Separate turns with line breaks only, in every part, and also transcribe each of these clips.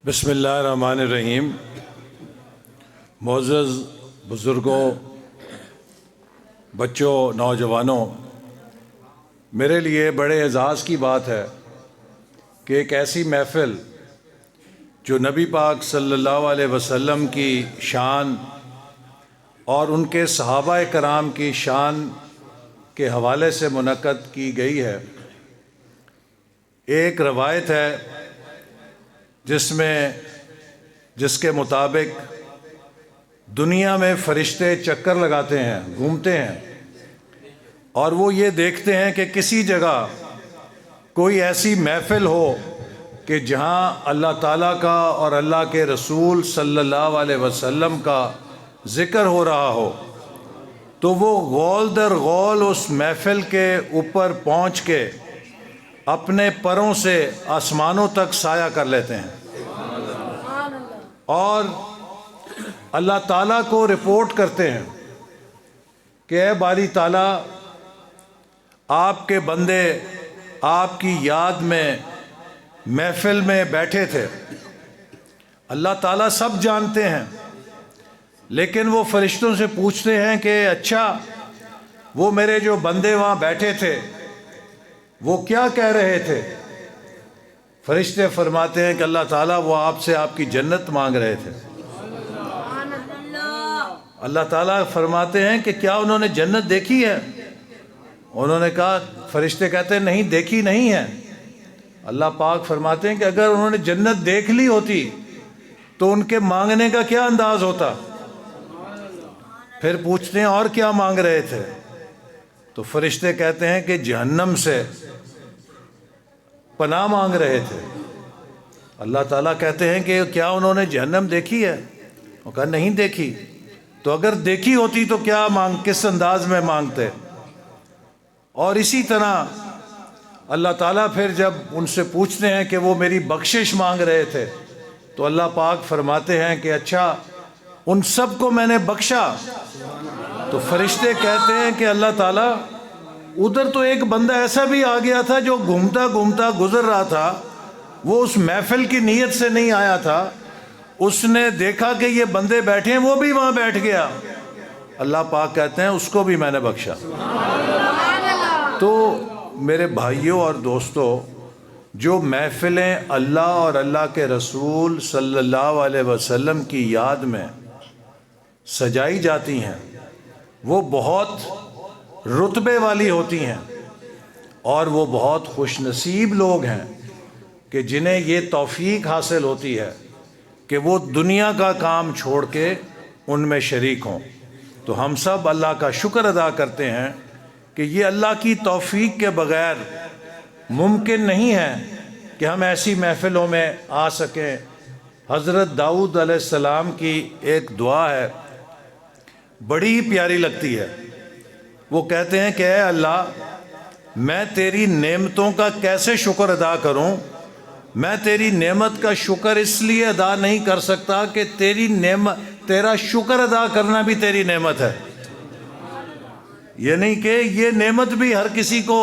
بسم اللہ الرحمن الرحیم۔ معزز بزرگوں، بچوں، نوجوانوں، میرے لیے بڑے اعزاز کی بات ہے کہ ایک ایسی محفل جو نبی پاک صلی اللہ علیہ وسلم کی شان اور ان کے صحابہ کرام کی شان کے حوالے سے منعقد کی گئی ہے۔ ایک روایت ہے جس کے مطابق دنیا میں فرشتے چکر لگاتے ہیں، گھومتے ہیں، اور وہ یہ دیکھتے ہیں کہ کسی جگہ کوئی ایسی محفل ہو کہ جہاں اللہ تعالیٰ کا اور اللہ کے رسول صلی اللہ علیہ وسلم کا ذکر ہو رہا ہو، تو وہ غول در غول اس محفل کے اوپر پہنچ کے اپنے پروں سے آسمانوں تک سایہ کر لیتے ہیں اور اللہ تعالیٰ کو رپورٹ کرتے ہیں کہ اے باری تعالیٰ، آپ کے بندے آپ کی یاد میں محفل میں بیٹھے تھے۔ اللہ تعالیٰ سب جانتے ہیں، لیکن وہ فرشتوں سے پوچھتے ہیں کہ اچھا، وہ میرے جو بندے وہاں بیٹھے تھے وہ کیا کہہ رہے تھے؟ فرشتے فرماتے ہیں کہ اللہ تعالیٰ وہ آپ سے آپ کی جنت مانگ رہے تھے۔ اللہ تعالیٰ فرماتے ہیں کہ کیا انہوں نے جنت دیکھی ہے؟ انہوں نے کہا، فرشتے کہتے ہیں نہیں، دیکھی نہیں ہے۔ اللہ پاک فرماتے ہیں کہ اگر انہوں نے جنت دیکھ لی ہوتی تو ان کے مانگنے کا کیا انداز ہوتا؟ پھر پوچھتے ہیں اور کیا مانگ رہے تھے؟ تو فرشتے کہتے ہیں کہ جہنم سے پناہ مانگ رہے تھے۔ اللہ تعالیٰ کہتے ہیں کہ کیا انہوں نے جہنم دیکھی ہے؟ وہ کہا نہیں دیکھی۔ تو اگر دیکھی ہوتی تو کس انداز میں مانگتے؟ اور اسی طرح اللہ تعالیٰ پھر جب ان سے پوچھتے ہیں کہ وہ میری بخشش مانگ رہے تھے تو اللہ پاک فرماتے ہیں کہ اچھا، ان سب کو میں نے بخشا۔ تو فرشتے کہتے ہیں کہ اللہ تعالیٰ، ادھر تو ایک بندہ ایسا بھی آ گیا تھا جو گھومتا گھومتا گزر رہا تھا، وہ اس محفل کی نیت سے نہیں آیا تھا، اس نے دیکھا کہ یہ بندے بیٹھے ہیں، وہ بھی وہاں بیٹھ گیا۔ اللہ پاک کہتے ہیں اس کو بھی میں نے بخشا۔ تو میرے بھائیوں اور دوستوں، جو محفلیں اللہ اور اللہ کے رسول صلی اللہ علیہ وسلم کی یاد میں سجائی جاتی ہیں، وہ بہت رتبے والی ہوتی ہیں، اور وہ بہت خوش نصیب لوگ ہیں کہ جنہیں یہ توفیق حاصل ہوتی ہے کہ وہ دنیا کا کام چھوڑ کے ان میں شریک ہوں۔ تو ہم سب اللہ کا شکر ادا کرتے ہیں کہ یہ اللہ کی توفیق کے بغیر ممکن نہیں ہے کہ ہم ایسی محفلوں میں آ سکیں۔ حضرت داؤد علیہ السلام کی ایک دعا ہے، بڑی ہی پیاری لگتی ہے۔ وہ کہتے ہیں کہ اے اللہ، میں تیری نعمتوں کا کیسے شکر ادا کروں؟ میں تیری نعمت کا شکر اس لیے ادا نہیں کر سکتا کہ تیرا شکر ادا کرنا بھی تیری نعمت ہے۔ یعنی کہ یہ نعمت بھی ہر کسی کو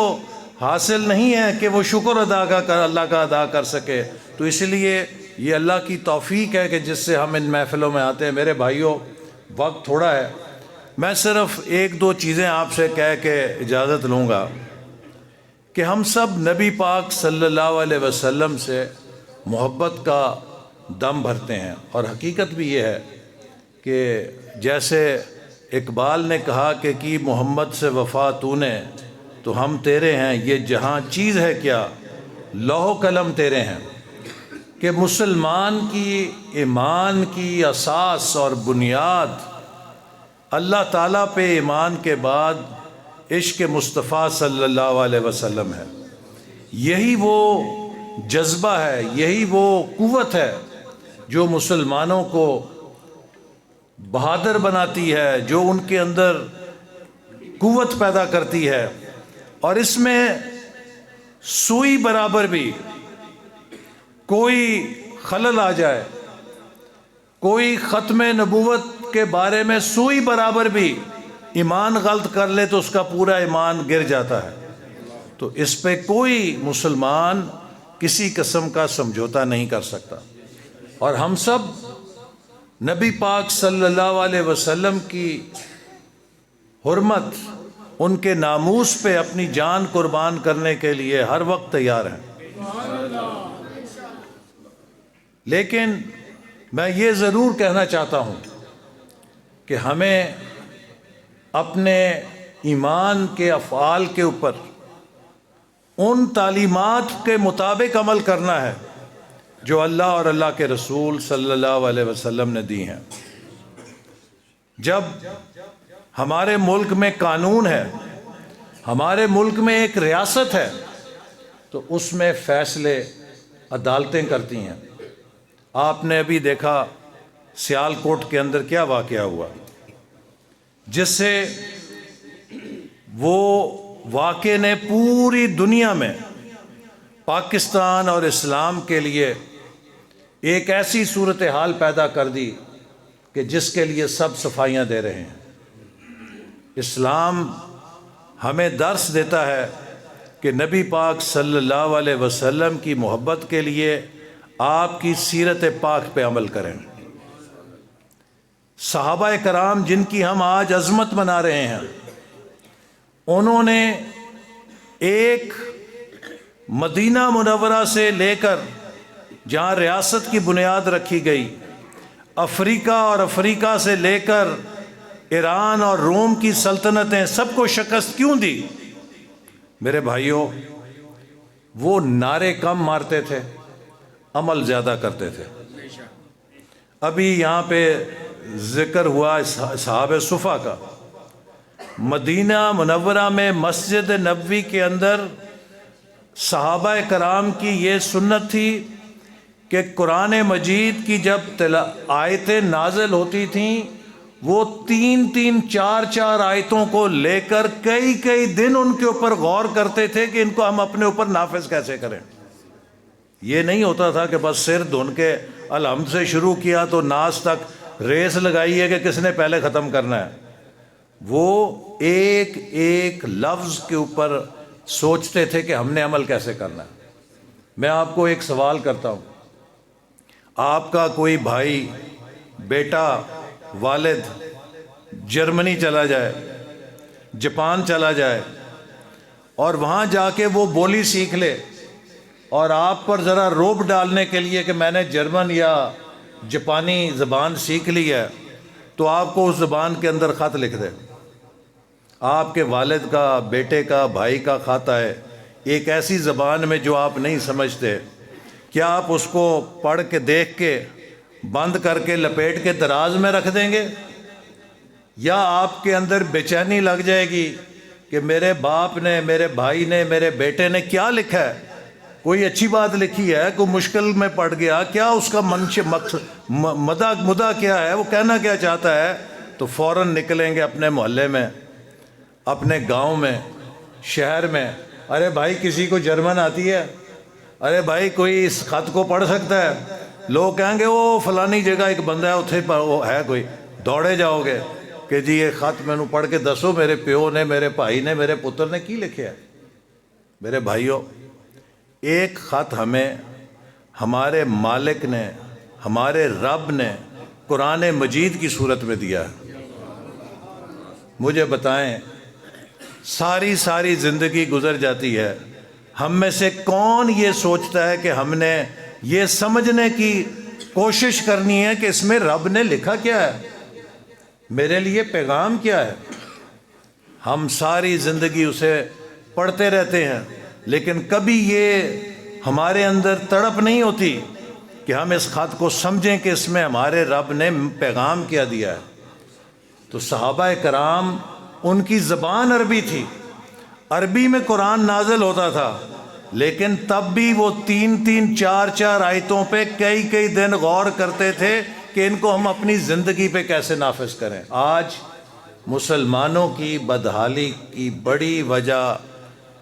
حاصل نہیں ہے کہ وہ شکر اللہ کا ادا کر سکے۔ تو اس لیے یہ اللہ کی توفیق ہے کہ جس سے ہم ان محفلوں میں آتے ہیں۔ میرے بھائیوں، وقت تھوڑا ہے، میں صرف ایک دو چیزیں آپ سے کہہ کے اجازت لوں گا کہ ہم سب نبی پاک صلی اللہ علیہ وسلم سے محبت کا دم بھرتے ہیں، اور حقیقت بھی یہ ہے کہ جیسے اقبال نے کہا کہ کی محمد سے وفا تو نے، تو ہم تیرے ہیں، یہ جہاں چیز ہے کیا، لوح و قلم تیرے ہیں۔ کہ مسلمان کی ایمان کی اساس اور بنیاد اللہ تعالیٰ پہ ایمان کے بعد عشق مصطفیٰ صلی اللہ علیہ وسلم ہے۔ یہی وہ جذبہ ہے، یہی وہ قوت ہے جو مسلمانوں کو بہادر بناتی ہے، جو ان کے اندر قوت پیدا کرتی ہے۔ اور اس میں سوئی برابر بھی کوئی خلل آ جائے، کوئی ختم نبوت کے بارے میں سوئی برابر بھی ایمان غلط کر لے تو اس کا پورا ایمان گر جاتا ہے۔ تو اس پہ کوئی مسلمان کسی قسم کا سمجھوتا نہیں کر سکتا۔ اور ہم سب نبی پاک صلی اللہ علیہ وسلم کی حرمت، ان کے ناموس پہ اپنی جان قربان کرنے کے لیے ہر وقت تیار ہیں۔ لیکن میں یہ ضرور کہنا چاہتا ہوں کہ ہمیں اپنے ایمان کے افعال کے اوپر ان تعلیمات کے مطابق عمل کرنا ہے جو اللہ اور اللہ کے رسول صلی اللہ علیہ وسلم نے دی ہیں۔ جب ہمارے ملک میں قانون ہے، ہمارے ملک میں ایک ریاست ہے، تو اس میں فیصلے عدالتیں کرتی ہیں۔ آپ نے ابھی دیکھا سیال کوٹ کے اندر کیا واقعہ ہوا، جس سے وہ واقعے نے پوری دنیا میں پاکستان اور اسلام کے لیے ایک ایسی صورتحال پیدا کر دی کہ جس کے لیے سب صفائیاں دے رہے ہیں۔ اسلام ہمیں درس دیتا ہے کہ نبی پاک صلی اللہ علیہ وسلم کی محبت کے لیے آپ کی سیرت پاک پہ عمل کریں۔ صحابہ کرام جن کی ہم آج عظمت منا رہے ہیں، انہوں نے ایک مدینہ منورہ سے لے کر جہاں ریاست کی بنیاد رکھی گئی، افریقہ اور افریقہ سے لے کر ایران اور روم کی سلطنتیں، سب کو شکست کیوں دی؟ میرے بھائیوں، وہ نعرے کم مارتے تھے، عمل زیادہ کرتے تھے۔ ابھی یہاں پہ ذکر ہوا صحابہ صفا کا۔ مدینہ منورہ میں مسجد نبوی کے اندر صحابہ کرام کی یہ سنت تھی کہ قرآن مجید کی جب آیتیں نازل ہوتی تھیں، وہ 3 4 آیتوں کو لے کر کئی دن ان کے اوپر غور کرتے تھے کہ ان کو ہم اپنے اوپر نافذ کیسے کریں۔ یہ نہیں ہوتا تھا کہ بس سر دھن کے الحمد سے شروع کیا تو ناس تک ریس لگائی ہے کہ کس نے پہلے ختم کرنا ہے۔ وہ ایک لفظ کے اوپر سوچتے تھے کہ ہم نے عمل کیسے کرنا ہے۔ میں آپ کو ایک سوال کرتا ہوں، آپ کا کوئی بھائی، بیٹا، والد جرمنی چلا جائے، جاپان چلا جائے اور وہاں جا کے وہ بولی سیکھ لے، اور آپ پر ذرا روب ڈالنے کے لیے کہ میں نے جرمن یا جاپانی زبان سیکھ لی ہے، تو آپ کو اس زبان کے اندر خط لکھ دے۔ آپ کے والد کا، بیٹے کا، بھائی کا خط ہے ایک ایسی زبان میں جو آپ نہیں سمجھتے، کیا آپ اس کو پڑھ کے، دیکھ کے، بند کر کے، لپیٹ کے دراز میں رکھ دیں گے؟ یا آپ کے اندر بے چینی لگ جائے گی کہ میرے باپ نے، میرے بھائی نے، میرے بیٹے نے کیا لکھا ہے؟ کوئی اچھی بات لکھی ہے، کوئی مشکل میں پڑ گیا، کیا اس کا مدہ کیا ہے، وہ کہنا کیا چاہتا ہے؟ تو فوراً نکلیں گے اپنے محلے میں، اپنے گاؤں میں، شہر میں، ارے بھائی کسی کو جرمن آتی ہے؟ ارے بھائی کوئی اس خط کو پڑھ سکتا ہے؟ لوگ کہیں گے وہ فلانی جگہ ایک بندہ ہے، اتھے وہ ہے کوئی، دوڑے جاؤ گے کہ جی یہ خط میں پڑھ کے دسو میرے پیو نے، میرے بھائی نے، میرے پتر نے کی لکھے ہے۔ میرے بھائیوں، ایک خط ہمیں ہمارے مالک نے، ہمارے رب نے قرآن مجید کی صورت میں دیا ہے۔ مجھے بتائیں، ساری زندگی گزر جاتی ہے، ہم میں سے کون یہ سوچتا ہے کہ ہم نے یہ سمجھنے کی کوشش کرنی ہے کہ اس میں رب نے لکھا کیا ہے، میرے لیے پیغام کیا ہے؟ ہم ساری زندگی اسے پڑھتے رہتے ہیں، لیکن کبھی یہ ہمارے اندر تڑپ نہیں ہوتی کہ ہم اس خط کو سمجھیں کہ اس میں ہمارے رب نے پیغام کیا دیا ہے۔ تو صحابہ کرام، ان کی زبان عربی تھی، عربی میں قرآن نازل ہوتا تھا، لیکن تب بھی وہ 3 4 آیتوں پہ کئی دن غور کرتے تھے کہ ان کو ہم اپنی زندگی پہ کیسے نافذ کریں۔ آج مسلمانوں کی بدحالی کی بڑی وجہ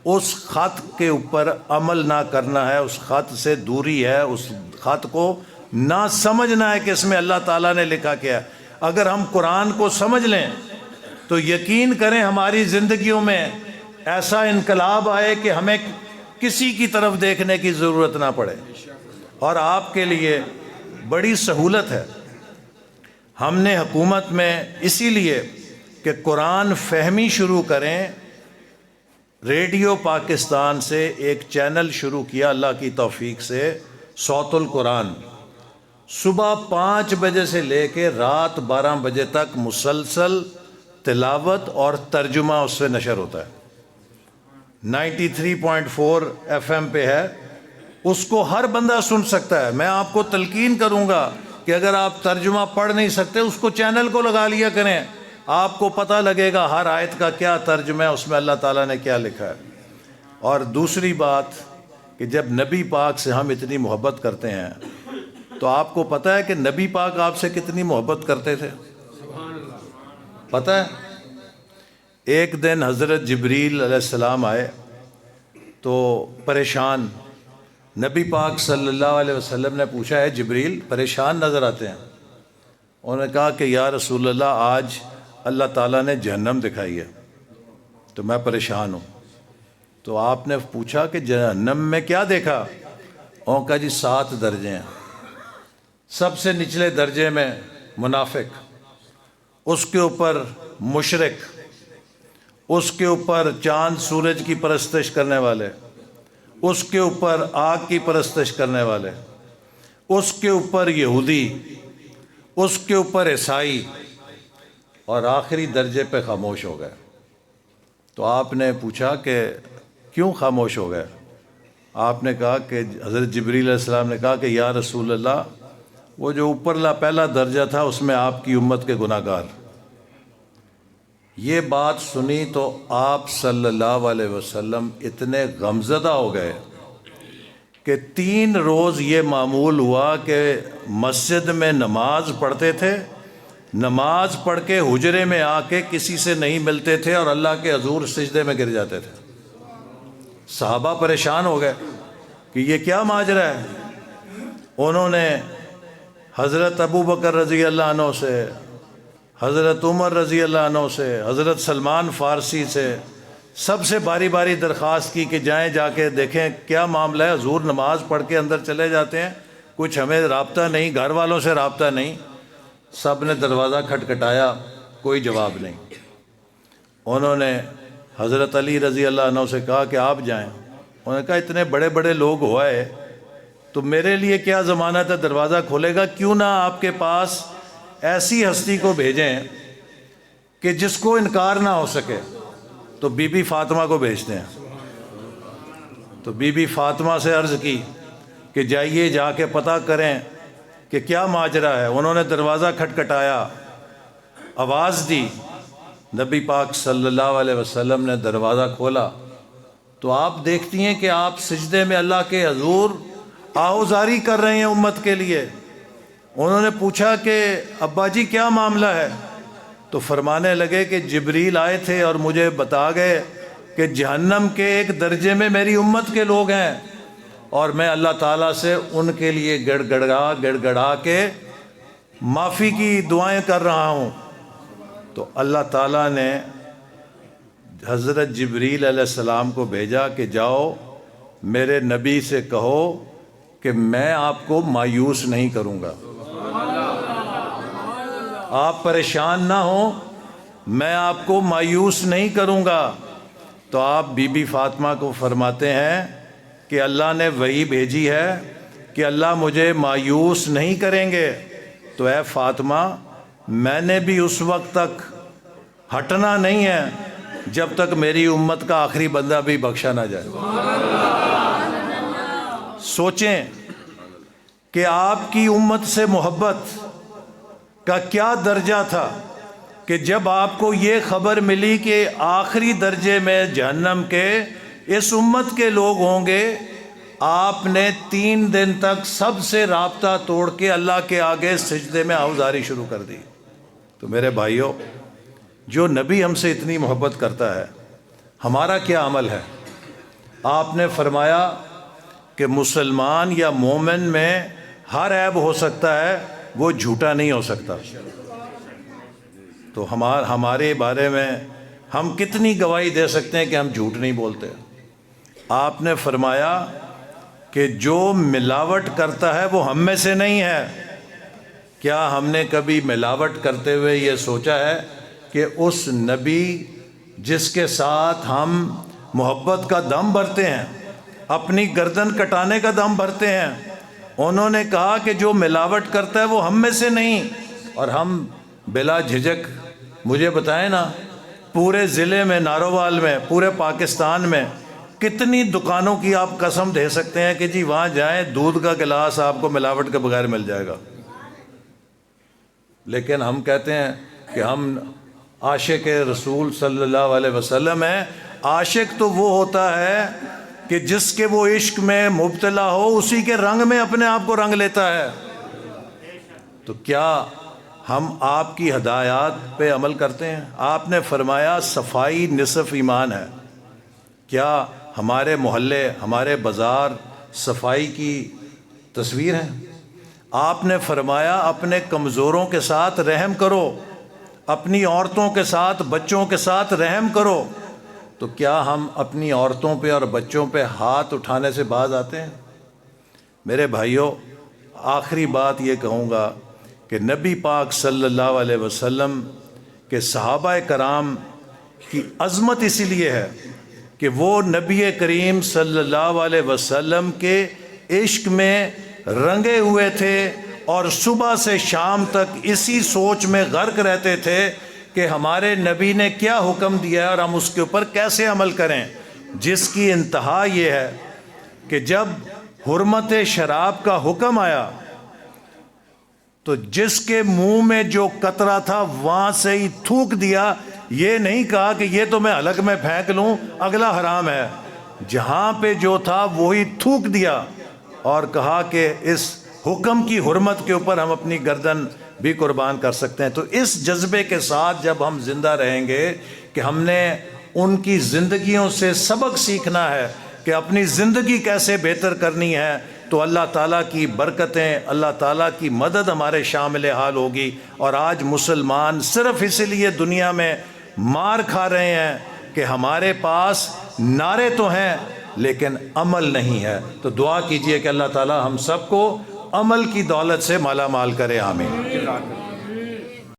اس خط کے اوپر عمل نہ کرنا ہے، اس خط سے دوری ہے، اس خط کو نہ سمجھنا ہے کہ اس میں اللہ تعالیٰ نے لکھا کیا ہے۔ اگر ہم قرآن کو سمجھ لیں تو یقین کریں ہماری زندگیوں میں ایسا انقلاب آئے کہ ہمیں کسی کی طرف دیکھنے کی ضرورت نہ پڑے۔ اور آپ کے لیے بڑی سہولت ہے. ہم نے حکومت میں اسی لیے کہ قرآن فہمی شروع کریں، ریڈیو پاکستان سے ایک چینل شروع کیا اللہ کی توفیق سے، صوت القرآن. صبح 5 بجے سے لے کے رات 12 بجے تک مسلسل تلاوت اور ترجمہ اس سے نشر ہوتا ہے. 93.4 FM پہ ہے، اس کو ہر بندہ سن سکتا ہے. میں آپ کو تلقین کروں گا کہ اگر آپ ترجمہ پڑھ نہیں سکتے اس کو چینل کو لگا لیا کریں، آپ کو پتہ لگے گا ہر آیت کا کیا ترجمہ ہے، اس میں اللہ تعالیٰ نے کیا لکھا ہے. اور دوسری بات کہ جب نبی پاک سے ہم اتنی محبت کرتے ہیں تو آپ کو پتہ ہے کہ نبی پاک آپ سے کتنی محبت کرتے تھے؟ پتہ ہے؟ ایک دن حضرت جبریل علیہ السلام آئے تو پریشان. نبی پاک صلی اللہ علیہ وسلم نے پوچھا ہے جبریل پریشان نظر آتے ہیں؟ انہوں نے کہا کہ یا رسول اللہ آج اللہ تعالیٰ نے جہنم دکھائی ہے تو میں پریشان ہوں. تو آپ نے پوچھا کہ جہنم میں کیا دیکھا؟ انہوں نے کہا جی 7 درجے ہیں. سب سے نچلے درجے میں منافق، اس کے اوپر مشرک، اس کے اوپر چاند سورج کی پرستش کرنے والے، اس کے اوپر آگ کی پرستش کرنے والے، اس کے اوپر یہودی، اس کے اوپر عیسائی، اور آخری درجے پہ خاموش ہو گئے. تو آپ نے پوچھا کہ کیوں خاموش ہو گئے؟ آپ نے کہا کہ حضرت جبریل علیہ السلام نے کہا کہ یا رسول اللہ وہ جو اوپرلا پہلا درجہ تھا اس میں آپ کی امت کے گناہ گار. یہ بات سنی تو آپ صلی اللہ علیہ وسلم اتنے غمزدہ ہو گئے کہ 3 روز یہ معمول ہوا کہ مسجد میں نماز پڑھتے تھے، نماز پڑھ کے حجرے میں آ کے کسی سے نہیں ملتے تھے اور اللہ کے حضور سجدے میں گر جاتے تھے. صحابہ پریشان ہو گئے کہ یہ کیا ماجرا ہے. انہوں نے حضرت ابو بکر رضی اللہ عنہ سے، حضرت عمر رضی اللہ عنہ سے، حضرت سلمان فارسی سے سب سے باری باری درخواست کی کہ جائیں جا کے دیکھیں کیا معاملہ ہے. حضور نماز پڑھ کے اندر چلے جاتے ہیں، کچھ ہمیں رابطہ نہیں، گھر والوں سے رابطہ نہیں. سب نے دروازہ کھٹکھٹایا، کوئی جواب نہیں. انہوں نے حضرت علی رضی اللہ عنہ سے کہا کہ آپ جائیں. انہوں نے کہا اتنے بڑے بڑے لوگ ہوئے تو میرے لیے کیا ضمانت ہے دروازہ کھولے گا؟ کیوں نہ آپ کے پاس ایسی ہستی کو بھیجیں کہ جس کو انکار نہ ہو سکے. تو بی بی فاطمہ کو بھیجتے ہیں. تو بی بی فاطمہ سے عرض کی کہ جائیے جا کے پتہ کریں کہ کیا ماجرا ہے. انہوں نے دروازہ کھٹکھٹایا، آواز دی، نبی پاک صلی اللہ علیہ وسلم نے دروازہ کھولا تو آپ دیکھتی ہیں کہ آپ سجدے میں اللہ کے حضور آہوزاری کر رہے ہیں امت کے لیے. انہوں نے پوچھا کہ ابا جی کیا معاملہ ہے؟ تو فرمانے لگے کہ جبریل آئے تھے اور مجھے بتا گئے کہ جہنم کے ایک درجے میں میری امت کے لوگ ہیں اور میں اللہ تعالیٰ سے ان کے لیے گڑ گڑا کے معافی کی دعائیں کر رہا ہوں. تو اللہ تعالیٰ نے حضرت جبریل علیہ السلام کو بھیجا کہ جاؤ میرے نبی سے کہو کہ میں آپ کو مایوس نہیں کروں گا، آپ پریشان نہ ہوں، میں آپ کو مایوس نہیں کروں گا. تو آپ بی بی فاطمہ کو فرماتے ہیں کہ اللہ نے وحی بھیجی ہے کہ اللہ مجھے مایوس نہیں کریں گے. تو اے فاطمہ میں نے بھی اس وقت تک ہٹنا نہیں ہے جب تک میری امت کا آخری بندہ بھی بخشا نہ جائے. سوچیں کہ آپ کی امت سے محبت کا کیا درجہ تھا کہ جب آپ کو یہ خبر ملی کہ آخری درجے میں جہنم کے اس امت کے لوگ ہوں گے، آپ نے 3 دن تک سب سے رابطہ توڑ کے اللہ کے آگے سجدے میں آہوزاری شروع کر دی. تو میرے بھائیوں، جو نبی ہم سے اتنی محبت کرتا ہے ہمارا کیا عمل ہے؟ آپ نے فرمایا کہ مسلمان یا مومن میں ہر عیب ہو سکتا ہے، وہ جھوٹا نہیں ہو سکتا. تو ہمارے بارے میں ہم کتنی گواہی دے سکتے ہیں کہ ہم جھوٹ نہیں بولتے؟ آپ نے فرمایا کہ جو ملاوٹ کرتا ہے وہ ہم میں سے نہیں ہے، کیا ہم نے کبھی ملاوٹ کرتے ہوئے یہ سوچا ہے کہ اس نبی جس کے ساتھ ہم محبت کا دم بھرتے ہیں، اپنی گردن کٹانے کا دم بھرتے ہیں، انہوں نے کہا کہ جو ملاوٹ کرتا ہے وہ ہم میں سے نہیں، اور ہم بلا جھجک، مجھے بتائیں نا، پورے ضلع میں، نارووال میں، پورے پاکستان میں کتنی دکانوں کی آپ قسم دے سکتے ہیں کہ جی وہاں جائیں دودھ کا گلاس آپ کو ملاوٹ کے بغیر مل جائے گا؟ لیکن ہم کہتے ہیں کہ ہم عاشق رسول صلی اللہ علیہ وسلم ہیں۔ عاشق تو وہ ہوتا ہے کہ جس کے وہ عشق میں مبتلا ہو، اسی کے رنگ میں اپنے آپ کو رنگ لیتا ہے۔ تو کیا ہم آپ کی ہدایات پہ عمل کرتے ہیں؟ آپ نے فرمایا صفائی نصف ایمان ہے۔ کیا ہمارے محلے، ہمارے بازار صفائی کی تصویر ہیں؟ آپ نے فرمایا اپنے کمزوروں کے ساتھ رحم کرو، اپنی عورتوں کے ساتھ، بچوں کے ساتھ رحم کرو۔ تو کیا ہم اپنی عورتوں پہ اور بچوں پہ ہاتھ اٹھانے سے باز آتے ہیں؟ میرے بھائیوں، آخری بات یہ کہوں گا کہ نبی پاک صلی اللہ علیہ وسلم کے صحابہ کرام کی عظمت اسی لیے ہے کہ وہ نبی کریم صلی اللہ علیہ وسلم کے عشق میں رنگے ہوئے تھے، اور صبح سے شام تک اسی سوچ میں غرق رہتے تھے کہ ہمارے نبی نے کیا حکم دیا ہے اور ہم اس کے اوپر کیسے عمل کریں، جس کی انتہا یہ ہے کہ جب حرمت شراب کا حکم آیا تو جس کے منہ میں جو قطرہ تھا وہاں سے ہی تھوک دیا، یہ نہیں کہا کہ یہ تو میں حلق میں پھینک لوں، اگلا حرام ہے، جہاں پہ جو تھا وہی تھوک دیا اور کہا کہ اس حکم کی حرمت کے اوپر ہم اپنی گردن بھی قربان کر سکتے ہیں۔ تو اس جذبے کے ساتھ جب ہم زندہ رہیں گے کہ ہم نے ان کی زندگیوں سے سبق سیکھنا ہے کہ اپنی زندگی کیسے بہتر کرنی ہے، تو اللہ تعالیٰ کی برکتیں، اللہ تعالیٰ کی مدد ہمارے شامل حال ہوگی۔ اور آج مسلمان صرف اسی لیے دنیا میں مار کھا رہے ہیں کہ ہمارے پاس نعرے تو ہیں لیکن عمل نہیں ہے۔ تو دعا کیجئے کہ اللہ تعالیٰ ہم سب کو عمل کی دولت سے مالا مال کرے، آمین۔